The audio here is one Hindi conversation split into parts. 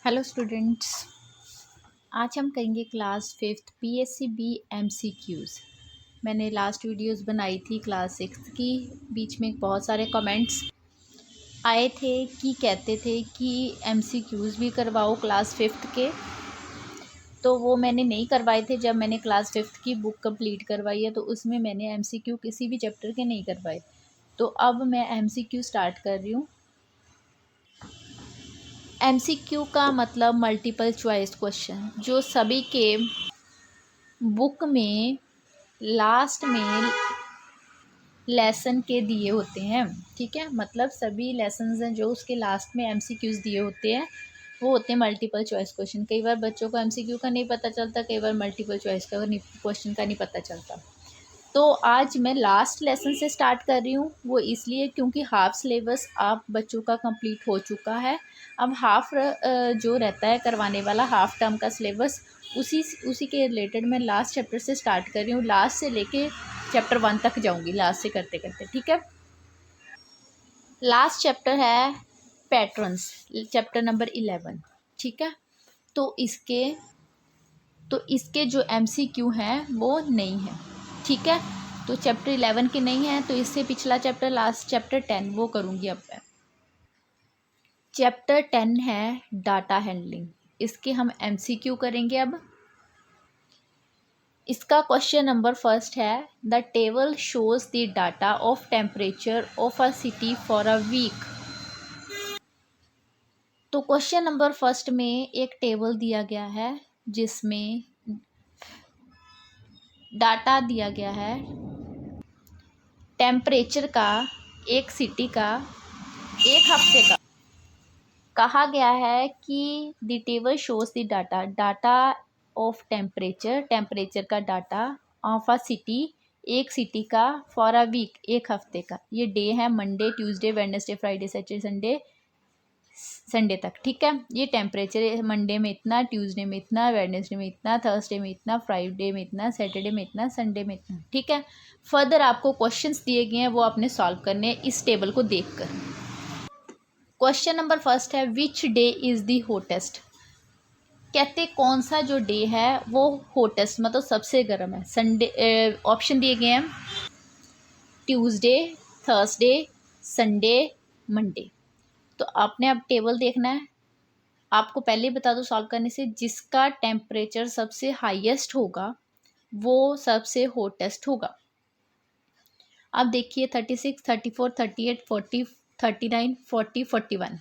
Hello students. आज हम करेंगे class fifth PSC B MCQs. मैंने लास्ट वीडियोस बनाई थी क्लास सिक्स की। बीच में बहुत सारे कमेंट्स आए थे कि कहते थे कि एमसीक्यूज़ भी करवाओ क्लास फिफ्थ के, तो वो मैंने नहीं करवाए थे। जब मैंने क्लास फिफ्थ की बुक कंप्लीट करवाई है तो उसमें मैंने एमसीक्यू किसी भी चैप्टर के नहीं करवाए। तो अब मैं एमसीक्यू स्टार्ट कर रही हूँ। एमसीक्यू का मतलब मल्टीपल चॉइस क्वेश्चन, जो सभी के बुक में लास्ट में लेसन के दिए होते हैं। ठीक है, मतलब सभी लेसन्स हैं जो उसके लास्ट में एमसीक्यूज़ दिए होते हैं, वो होते हैं मल्टीपल चॉइस क्वेश्चन। कई बार बच्चों को एमसीक्यू का नहीं पता चलता, कई बार मल्टीपल चॉइस का क्वेश्चन का नहीं पता चलता। तो आज मैं लास्ट लेसन से स्टार्ट कर रही हूँ। वो इसलिए क्योंकि हाफ सिलेबस आप बच्चों का कंप्लीट हो चुका है। अब हाफ जो रहता है करवाने वाला हाफ टर्म का सिलेबस, उसी के रिलेटेड मैं लास्ट चैप्टर से स्टार्ट कर रही हूँ। लास्ट से लेके चैप्टर 1 तक जाऊँगी, लास्ट से करते करते। ठीक है, लास्ट चैप्टर है पैटर्न्स, चैप्टर नंबर 11। ठीक है, तो इसके जो एमसीक्यू हैं वो नहीं है। ठीक है, तो चैप्टर 11 के नहीं है, तो इससे पिछला चैप्टर लास्ट चैप्टर 10 वो करूँगी अब मैं। चैप्टर 10 है डाटा हैंडलिंग। इसके हम एमसीक्यू करेंगे अब। इसका क्वेश्चन नंबर फर्स्ट है, the table shows the data of temperature of a city for a week. तो क्वेश्चन नंबर फर्स्ट में एक टेबल दिया गया है जिसमें डाटा दिया गया है टेम्परेचर का, एक सिटी का, एक हफ्ते का। कहा गया है कि the table shows the data of temperature का डाटा ऑफ अ सिटी, एक सिटी का, फॉर अ वीक, एक हफ्ते का। ये डे है Monday, Tuesday, Wednesday, Friday, Saturday, Sunday, Sunday तक। ठीक है, ये टेम्परेचर मंडे में इतना, ट्यूसडे में इतना, वेडनेसडे में इतना, थर्सडे में इतना, फ्राइडे में इतना, सैटरडे में इतना, संडे में इतना। ठीक है, फर्दर आपको क्वेश्चंस दिए गए हैं, वो आपने सॉल्व करने हैं इस टेबल को देखकर। क्वेश्चन नंबर फर्स्ट है, which day is the hottest. कहते कौन सा जो डे है वो होटेस्ट मतलब सबसे गर्म है। संडे, ऑप्शन दिए गए हैं ट्यूसडे, थर्सडे, संडे, मंडे। तो आपने अब टेबल देखना है। आपको पहले ही बता दो सॉल्व करने से, जिसका टेम्परेचर सबसे हाईएस्ट होगा वो सबसे होटेस्ट होगा। अब देखिए 36, 34, 38, 40, 39, 40, 41।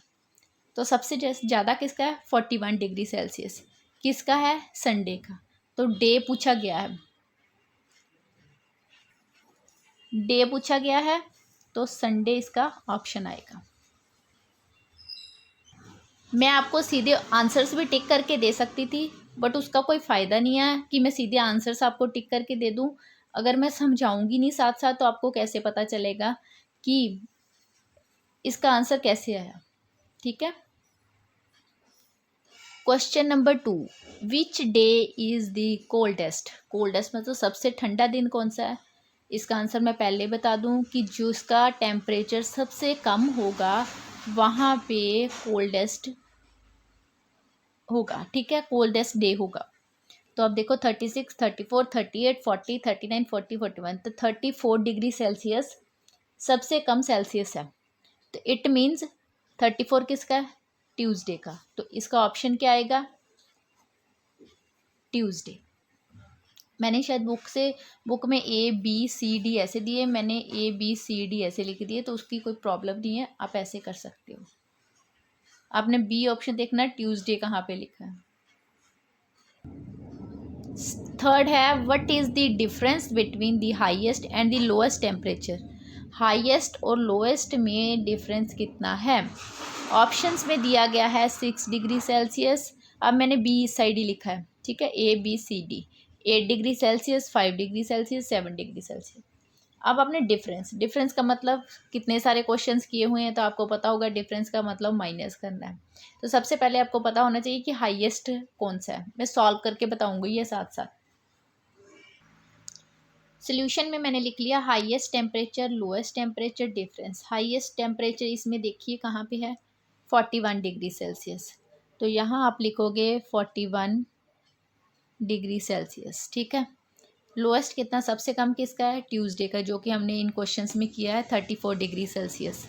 तो सबसे ज़्यादा किसका है? 41 डिग्री सेल्सियस। किसका है? संडे का। तो डे पूछा गया है, डे पूछा गया है, तो संडे इसका ऑप्शन आएगा। मैं आपको सीधे आंसर्स भी टिक करके दे सकती थी, बट उसका कोई फ़ायदा नहीं है कि मैं सीधे आंसर्स आपको टिक करके दे दूं। अगर मैं समझाऊंगी नहीं साथ साथ तो आपको कैसे पता चलेगा कि इसका आंसर कैसे आया। ठीक है, question number 2, which day is the coldest. Coldest मतलब सबसे ठंडा दिन कौन सा है? इसका आंसर मैं पहले बता दूं कि जिसका टेम्परेचर सबसे कम होगा वहाँ पे कोल्डेस्ट होगा। ठीक है, कोल्डेस्ट डे होगा। तो अब देखो 36, 34, 38, 40, 39, 40, 41। तो 34 डिग्री सेल्सियस सबसे कम सेल्सियस है। तो इट मीन्स 34 किसका है? ट्यूसडे का। तो इसका ऑप्शन क्या आएगा? ट्यूसडे। मैंने शायद बुक में ए बी सी डी ऐसे दिए, मैंने ए बी सी डी ऐसे लिख दिए, तो उसकी कोई प्रॉब्लम नहीं है, आप ऐसे कर सकते हो। आपने बी ऑप्शन देखना, ट्यूसडे कहाँ पे लिखा है। थर्ड है, what is the difference between the highest and the lowest temperature. Highest और लोएस्ट में डिफरेंस कितना है? ऑप्शंस में दिया गया है 6 डिग्री सेल्सियस। अब मैंने बी इस साइड ही लिखा है। ठीक है, A B C D, 8 degree Celsius, 5 degree Celsius, 7 degree Celsius. अब आपने डिफरेंस का मतलब, कितने सारे क्वेश्चंस किए हुए हैं तो आपको पता होगा डिफरेंस का मतलब माइनस करना है। तो सबसे पहले आपको पता होना चाहिए कि हाईएस्ट कौन सा है। मैं सॉल्व करके बताऊंगी ये साथ साथ। सोल्यूशन में मैंने लिख लिया highest temperature, lowest temperature, difference. Highest temperature इसमें देखिए कहाँ पे है? 41 डिग्री सेल्सियस। तो यहाँ आप लिखोगे 41 डिग्री सेल्सियस। ठीक है। लोएस्ट कितना, सबसे कम किसका है, ट्यूसडे का, जो कि हमने इन क्वेश्चंस में किया है 34 डिग्री सेल्सियस।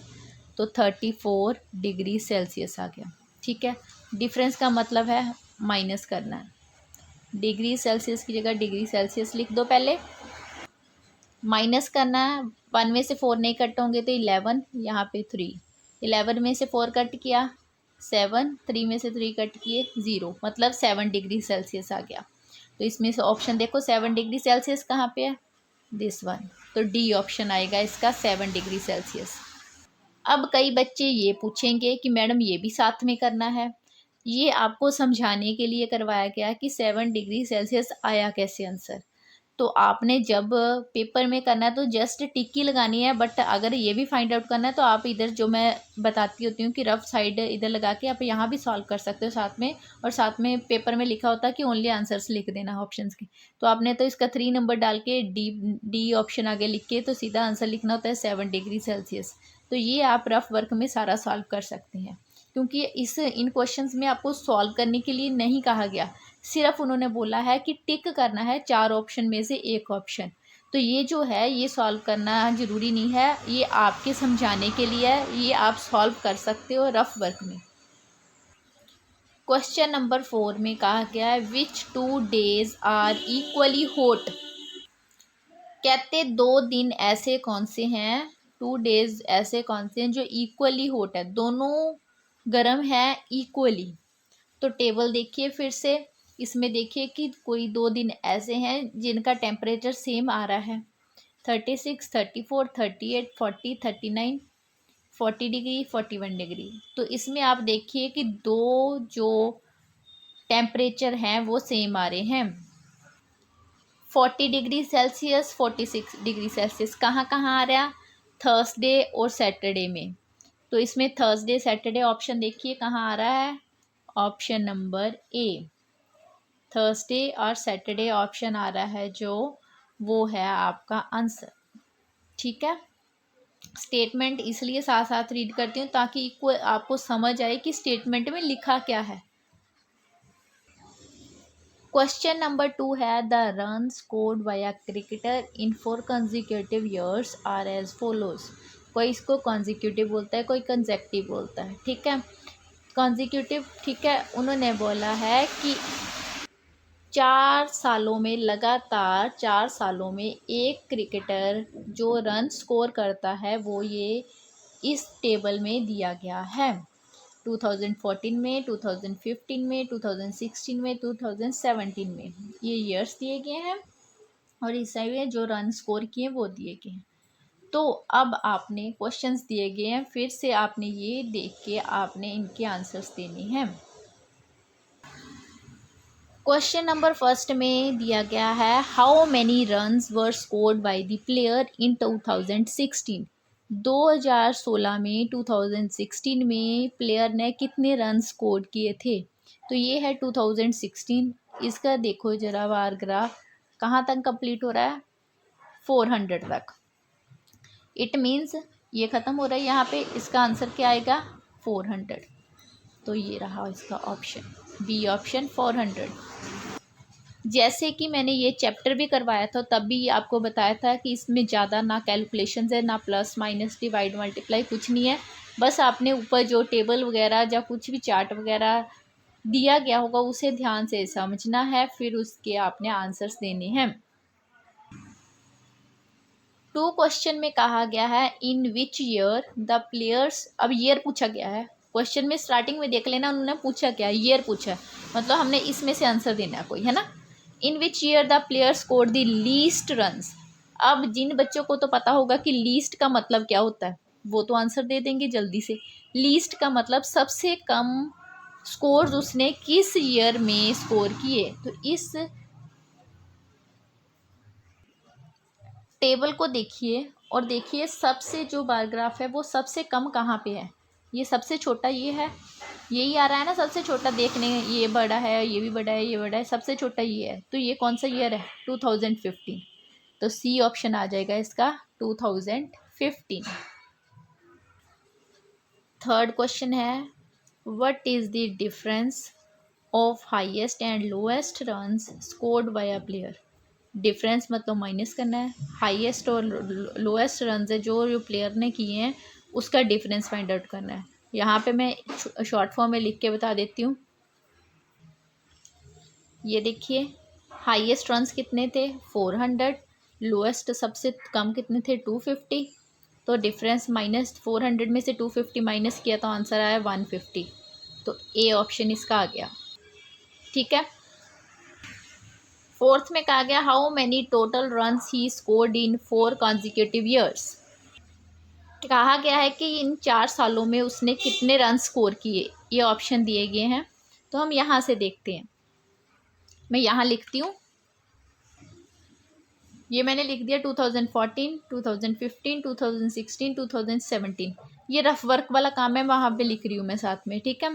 तो 34 डिग्री सेल्सियस आ गया। ठीक है। डिफरेंस का मतलब है माइनस करना है। डिग्री सेल्सियस की जगह डिग्री सेल्सियस लिख दो पहले, माइनस करना है। 1 में से 4 नहीं कट होंगे तो 11, यहाँ पे 3, 11 में से 4 कट किया 7, 3 में से 3 कट किए 0, मतलब 7 डिग्री सेल्सियस आ गया। तो इसमें से ऑप्शन देखो 7 डिग्री सेल्सियस कहाँ पे है, दिस वन। तो डी ऑप्शन आएगा इसका, 7 डिग्री सेल्सियस। अब कई बच्चे ये पूछेंगे कि मैडम ये भी साथ में करना है। ये आपको समझाने के लिए करवाया गया कि 7 डिग्री सेल्सियस आया कैसे आंसर। तो आपने जब पेपर में करना है तो जस्ट टिक ही लगानी है, बट अगर ये भी फाइंड आउट करना है तो आप इधर जो मैं बताती होती हूँ कि रफ साइड इधर लगा के आप यहाँ भी सॉल्व कर सकते हो साथ में। और साथ में पेपर में लिखा होता है कि ओनली आंसर्स लिख देना ऑप्शंस के। तो आपने तो इसका 3 नंबर डाल के डी डी ऑप्शन आगे लिख के तो सीधा आंसर लिखना होता है 7 डिग्री सेल्सियस। तो ये आप रफ वर्क में सारा सॉल्व कर सकते हैं, क्योंकि इन क्वेश्चंस में आपको सॉल्व करने के लिए नहीं कहा गया, सिर्फ उन्होंने बोला है कि टिक करना है 4 ऑप्शन में से एक ऑप्शन। तो ये जो है ये सॉल्व करना ज़रूरी नहीं है, ये आपके समझाने के लिए है, ये आप सॉल्व कर सकते हो रफ वर्क में। क्वेश्चन नंबर 4 में कहा गया है विच 2 डेज आर इक्वली हॉट। कहते 2 दिन ऐसे कौन से हैं, 2 डेज ऐसे कौन से हैं जो इक्वली हॉट है, दोनों गर्म है इक्वली। तो टेबल देखिए फिर से, इसमें देखिए कि कोई 2 दिन ऐसे हैं जिनका टेम्परेचर सेम आ रहा है, 36, 34, 38, 40, 39, 40 डिग्री, 41 डिग्री। तो इसमें आप देखिए कि दो जो टेम्परेचर हैं वो सेम आ रहे हैं, 40 डिग्री सेल्सियस, 46 डिग्री सेल्सियस। कहाँ कहाँ आ रहा है, थर्सडे और सैटरडे में। तो इसमें थर्सडे सैटरडे ऑप्शन देखिए कहाँ आ रहा है, ऑप्शन नंबर ए, थर्सडे और सैटरडे ऑप्शन आ रहा है, जो वो है आपका आंसर। ठीक है। स्टेटमेंट इसलिए साथ साथ रीड करती हूँ ताकि आपको समझ आए कि स्टेटमेंट में लिखा क्या है। क्वेश्चन नंबर 2 है the run scored by a cricketer in 4 consecutive years are as follows. कोई इसको कंसेक्यूटिव बोलता है, कोई कंसेक्टिव बोलता है। ठीक है। कंसेक्यूटिव, ठीक है। उन्होंने बोला है कि 4 सालों में, लगातार 4 सालों में एक क्रिकेटर जो रन स्कोर करता है वो ये इस टेबल में दिया गया है, 2014 में, 2015 में, 2016 में, 2017 में, ये ईयर्स दिए गए हैं और इस में जो रन स्कोर किए वो दिए गए हैं। तो अब आपने क्वेश्चंस दिए गए हैं, फिर से आपने ये देख के आपने इनके आंसर्स देने हैं। क्वेश्चन नंबर फर्स्ट में दिया गया है how many runs were scored by the player in 2016। 2016 में, 2016 में प्लेयर ने कितने रन स्कोर किए थे। तो ये है 2016। इसका देखो जरा बार ग्राफ कहाँ तक कंप्लीट हो रहा है, 400 तक। इट मीन्स ये ख़त्म हो रहा है यहाँ पे, इसका आंसर क्या आएगा 400। तो ये रहा इसका ऑप्शन बी, ऑप्शन 400। जैसे कि मैंने ये चैप्टर भी करवाया था तब भी आपको बताया था कि इसमें ज़्यादा ना कैलकुलेशंस है, ना प्लस माइनस डिवाइड मल्टीप्लाई, कुछ नहीं है। बस आपने ऊपर जो टेबल वगैरह या कुछ भी चार्ट वगैरह दिया गया होगा उसे ध्यान से समझना है, फिर उसके आपने आंसर्स देने हैं। 2 क्वेश्चन में कहा गया है इन विच ईयर द प्लेयर्स, अब ईयर पूछा गया है क्वेश्चन में, स्टार्टिंग में देख लेना उन्होंने पूछा क्या, ईयर पूछा है, मतलब हमने इसमें से आंसर देना है कोई, है ना। In which year the player score the least runs. अब जिन बच्चों को तो पता होगा कि लीस्ट का मतलब क्या होता है वो तो आंसर दे देंगे जल्दी से। लीस्ट का मतलब सबसे कम स्कोर उसने किस ईयर में स्कोर किए। तो इस टेबल को देखिए और देखिए सबसे जो बार ग्राफ है वो सबसे कम कहाँ पे है, ये सबसे छोटा ये है, यही आ रहा है ना सबसे छोटा, देखने ये बड़ा है, ये भी बड़ा है, ये बड़ा है, सबसे छोटा ये है। तो ये कौन सा ईयर है 2015। तो सी ऑप्शन आ जाएगा इसका 2015। थर्ड क्वेश्चन है what is the difference of highest and lowest runs scored by a player. Difference मतलब माइनस करना है, हाईएस्ट और लोएस्ट रन्स है जो प्लेयर ने किए हैं उसका डिफरेंस फाइंड आउट करना है। यहाँ पे मैं शॉर्ट फॉर्म में लिख के बता देती हूँ। ये देखिए, हाईएस्ट रन्स कितने थे 400, लोएस्ट सबसे कम कितने थे 250। तो डिफरेंस -400 में से 250 माइनस किया तो आंसर आया 150। तो ए ऑप्शन इसका आ गया। ठीक है। फोर्थ में कहा गया how many total runs he scored in 4 consecutive years. कहा गया है कि इन 4 सालों में उसने कितने रन स्कोर किए। ये ऑप्शन दिए गए हैं, तो हम यहाँ से देखते हैं। मैं यहाँ लिखती हूँ, ये मैंने लिख दिया 2014, 2015, 2016, 2017। ये रफ वर्क वाला काम है, वहाँ पे लिख रही हूँ मैं साथ में। ठीक है,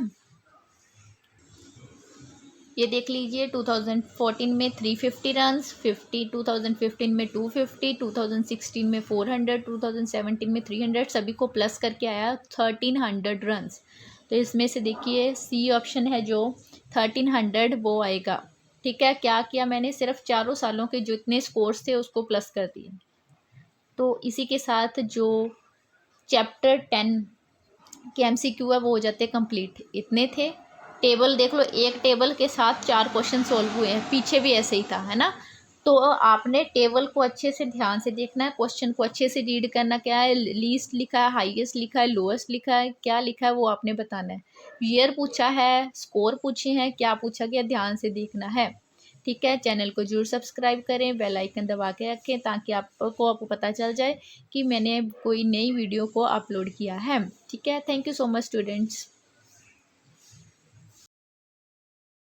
ये देख लीजिए 2014 में 350 रन्स, 2015 में 250, 2016 में 400, 2017 में 300, सभी को प्लस करके आया 1300 रन्स। तो इसमें से देखिए सी ऑप्शन है जो 1300 वो आएगा। ठीक है, क्या किया मैंने, सिर्फ 4 सालों के जितने स्कोर्स थे उसको प्लस कर दिए। तो इसी के साथ जो चैप्टर 10 के MCQ है वो हो जाते कंप्लीट। इतने थे, टेबल देख लो, एक टेबल के साथ 4 क्वेश्चन सॉल्व हुए हैं, पीछे भी ऐसे ही था, है ना। तो आपने टेबल को अच्छे से ध्यान से देखना है, क्वेश्चन को अच्छे से रीड करना, क्या है लीस्ट लिखा है, हाईएस्ट लिखा है, लोएस्ट लिखा है, क्या लिखा है वो आपने बताना है। ईयर पूछा है, स्कोर पूछे हैं, क्या पूछा गया, ध्यान से देखना है। ठीक है, चैनल को जरूर सब्सक्राइब करें, बेल आइकन दबा के रखें ताकि आपको पता चल जाए कि मैंने कोई नई वीडियो को अपलोड किया है। ठीक है, thank you so much students.